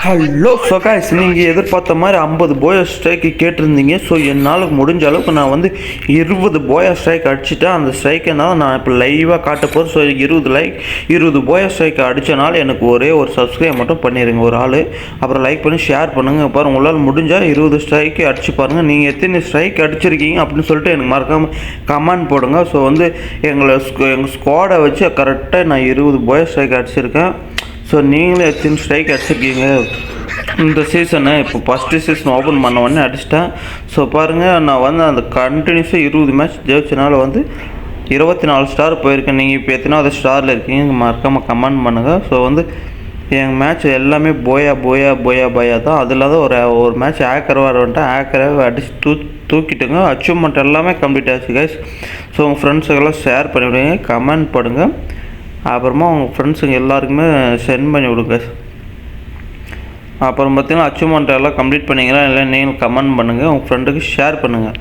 Hello so நீங்கள் எதிர்பார்த்த மாதிரி 50 போயா ஸ்ட்ரைக்கு கேட்டிருந்தீங்க. ஸோ என்னால் முடிஞ்ச அளவுக்கு நான் வந்து 20 போயா ஸ்ட்ரைக் அடிச்சுட்டேன். அந்த ஸ்ட்ரைக்கை தான் நான் இப்போ லைவாக காட்ட போகிறேன். ஸோ 20 போயா ஸ்ட்ரைக்கை அடித்தனால எனக்கு ஒரே ஒரு சப்ஸ்கிரைப் மட்டும் பண்ணிடுங்க ஒரு ஆள். அப்புறம் லைக் பண்ணி ஷேர் பண்ணுங்கள். பாருங்கள், உங்களால் முடிஞ்சால் 20 ஸ்ட்ரைக்கு அடிச்சு பாருங்கள். நீங்கள் எத்தனை ஸ்ட்ரைக் அடிச்சிருக்கீங்க அப்படின்னு சொல்லிட்டு எனக்கு மறக்காமல் கமெண்ட் போடுங்க. ஸோ வந்து எங்கள் ஸ்குவாடை வச்சு கரெக்டாக நான் 20 போயா ஸ்ட்ரைக் அடிச்சிருக்கேன். ஸோ நீங்களும் எத்தனை ஸ்ட்ரைக் அடிச்சிருக்கீங்க இந்த சீசனை? இப்போ ஃபஸ்ட்டு சீசன் ஓப்பன் பண்ண உடனே அடிச்சிட்டேன். ஸோ பாருங்கள், நான் வந்து அந்த கண்டினியூஸாக 20 மேட்ச் ஜெயிச்சனால வந்து 24 ஸ்டார் போயிருக்கேன். நீங்கள் இப்போ எத்தனாவது ஸ்டாரில் இருக்கீங்க மறக்காமல் கமெண்ட் பண்ணுங்கள். ஸோ வந்து எங்கள் மேட்ச் எல்லாமே போயா தான். அதில் தான் ஒரு மேட்ச் ஆக்கரை வந்துட்டேன். ஆக்கரை அடிச்சு தூக்கிட்டுங்க. அச்சீவ்மெண்ட் எல்லாமே கம்ப்ளீட் ஆச்சு கைஸ். ஸோ உங்கள் ஃப்ரெண்ட்ஸுக்கெல்லாம் ஷேர் பண்ணிவிடுங்க, கமெண்ட் பண்ணுங்கள். அப்புறமா உங்கள் ஃப்ரெண்ட்ஸுங்க எல்லாருக்குமே சென்ட் பண்ணி விடுங்க. அப்புறம் பார்த்தீங்கன்னா அச்சீவ்மெண்ட் எல்லாம் கம்ப்ளீட் பண்ணிங்களா இல்லை நீங்களும் கமெண்ட் பண்ணுங்கள், உங்கள் ஃப்ரெண்டுக்கு ஷேர் பண்ணுங்கள்.